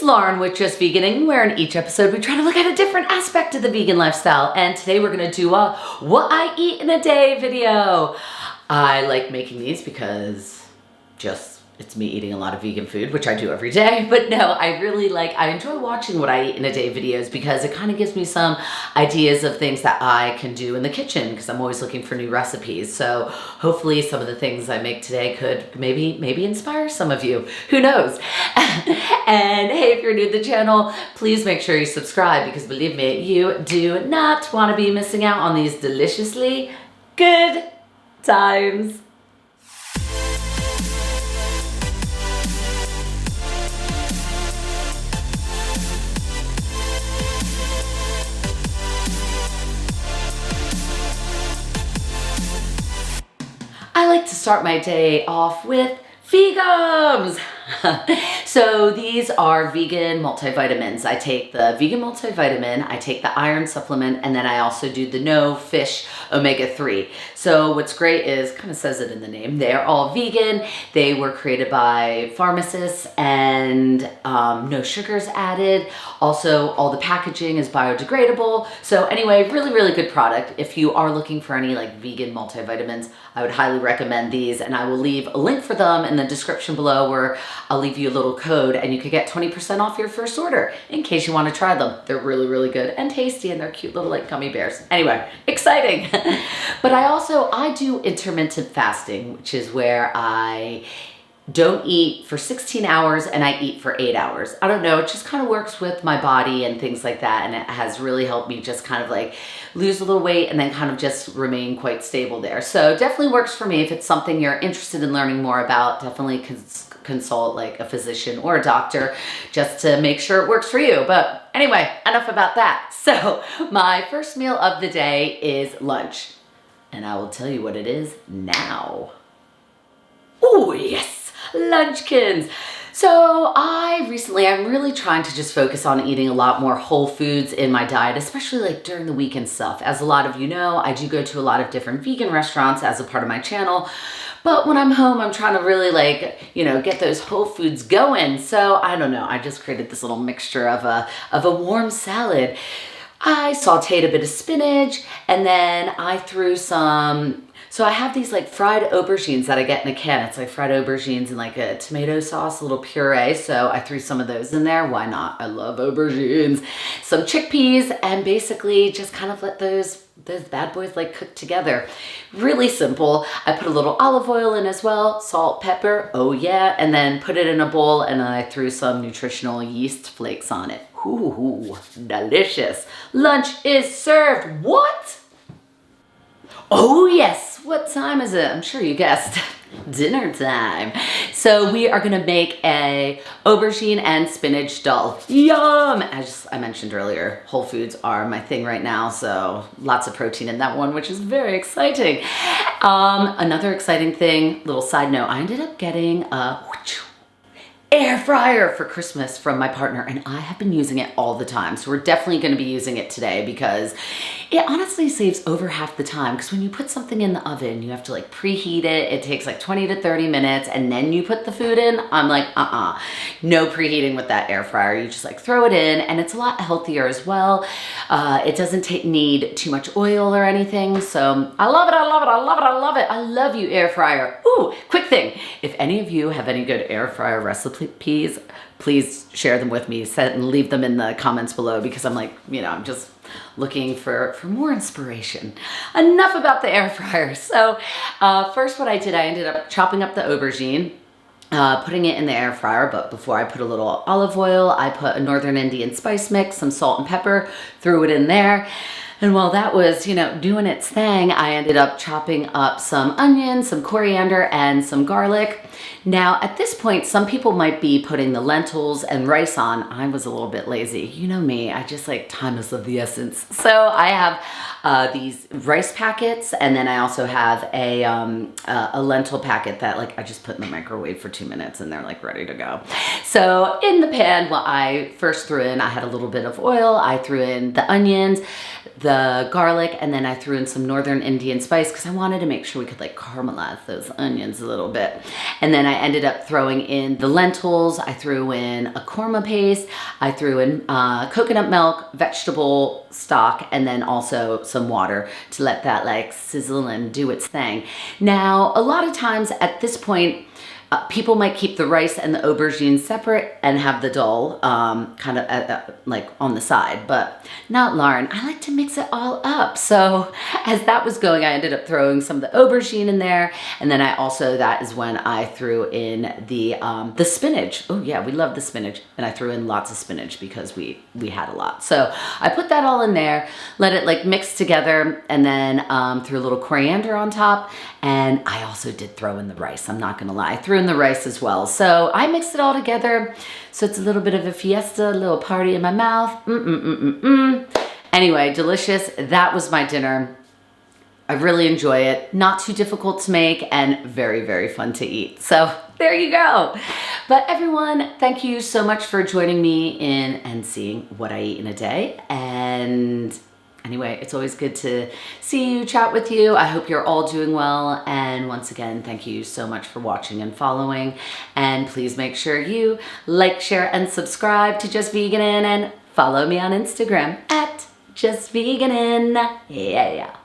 Lauren with Just Veganing, where in each episode we try to look at a different aspect of the vegan lifestyle. And today we're gonna do a what I eat in a day video. I like making these because it's me eating a lot of vegan food, which I do every day. But no, I enjoy watching what I eat in a day videos because it kind of gives me some ideas of things that I can do in the kitchen because I'm always looking for new recipes. So hopefully some of the things I make today could maybe inspire some of you. Who knows? And hey, if you're new to the channel, please make sure you subscribe because believe me, you do not want to be missing out on these deliciously good times. I like to start my day off with vegums. So these are vegan multivitamins. I take the vegan multivitamin, I take the iron supplement, and then I also do the no fish omega-3. So what's great is, kind of says it in the name, they're all vegan. They were created by pharmacists and no sugars added. Also, all the packaging is biodegradable. So anyway, really good product. If you are looking for any like vegan multivitamins, I would highly recommend these, and I will leave a link for them in the description below where I'll leave you a little code and you could get 20% off your first order in case you want to try them. They're really good and tasty, and they're cute little like gummy bears. Anyway, exciting. But I do intermittent fasting, which is where I don't eat for 16 hours and I eat for 8 hours. I don't know, it just kind of works with my body and things like that, and it has really helped me just kind of like lose a little weight and then kind of just remain quite stable there. So definitely works for me. If it's something you're interested in learning more about, definitely consult like a physician or a doctor just to make sure it works for you. But anyway, enough about that. So my first meal of the day is lunch, and I will tell you what it is now. Oh yes, Lunchkins. So I'm really trying to just focus on eating a lot more whole foods in my diet, especially like during the week and stuff. As a lot of you know, I do go to a lot of different vegan restaurants as a part of my channel. But when I'm home, I'm trying to really get those whole foods going. So I don't know, I just created this little mixture of a warm salad. I sauteed a bit of spinach, and then I threw so I have these like fried aubergines that I get in a can. It's like fried aubergines and like a tomato sauce, a little puree. So I threw some of those in there. Why not? I love aubergines. Some chickpeas, and basically just kind of let those bad boys like cook together. Really simple. I put a little olive oil in as well, salt, pepper, oh yeah, and then put it in a bowl, and then I threw some nutritional yeast flakes on it. Ooh, delicious. Lunch is served. What? Oh yes, what time is it? I'm sure you guessed. Dinner time. So we are gonna make a aubergine and spinach dal. Yum! As I mentioned earlier, whole foods are my thing right now, so lots of protein in that one, which is very exciting. Another exciting thing, little side note, I ended up getting a air fryer for Christmas from my partner, and I have been using it all the time. So we're definitely going to be using it today because it honestly saves over half the time, because when you put something in the oven, you have to like preheat it. It takes like 20 to 30 minutes, and then you put the food in. I'm like, no preheating with that air fryer. You just like throw it in, and it's a lot healthier as well. It doesn't need too much oil or anything. So I love it. I love you, air fryer. Ooh, quick thing. If any of you have any good air fryer recipes, please share them with me and leave them in the comments below, because I'm like, I'm just looking for more inspiration. Enough about the air fryer. So first what I did, I ended up chopping up the aubergine, putting it in the air fryer, but before I put a little olive oil, I put a Northern Indian spice mix, some salt and pepper, threw it in there. And while that was, doing its thing, I ended up chopping up some onions, some coriander, and some garlic. Now, at this point, some people might be putting the lentils and rice on. I was a little bit lazy. You know me, I just like time is of the essence. So I have these rice packets, and then I also have a lentil packet that like I just put in the microwave for 2 minutes, and they're like ready to go. So in the pan, what I first threw in, I had a little bit of oil. I threw in the onions, the the garlic, and then I threw in some northern Indian spice because I wanted to make sure we could like caramelize those onions a little bit. And then I ended up throwing in the lentils. I threw in a korma paste. I threw in coconut milk, vegetable stock, and then also some water to let that like sizzle and do its thing. Now, a lot of times at this point, people might keep the rice and the aubergine separate and have the dal kind of like on the side, but not Lauren. I like to mix it all up. So as that was going, I ended up throwing some of the aubergine in there, and then that is when I threw in the spinach. Oh yeah, we love the spinach, and I threw in lots of spinach because we had a lot. So I put that all in there, let it like mix together, and then threw a little coriander on top. And I also did throw in the rice. I'm not gonna lie, I threw in the rice as well. So I mixed it all together. So it's a little bit of a fiesta, a little party in my mouth. Anyway, delicious. That was my dinner. I really enjoy it. Not too difficult to make and very, very fun to eat. So there you go. But everyone, thank you so much for joining me in and seeing what I eat in a day. And anyway, it's always good to see you, chat with you. I hope you're all doing well. And once again, thank you so much for watching and following. And please make sure you like, share, and subscribe to Just Veganin, and follow me on Instagram at Just Veganin. Yeah.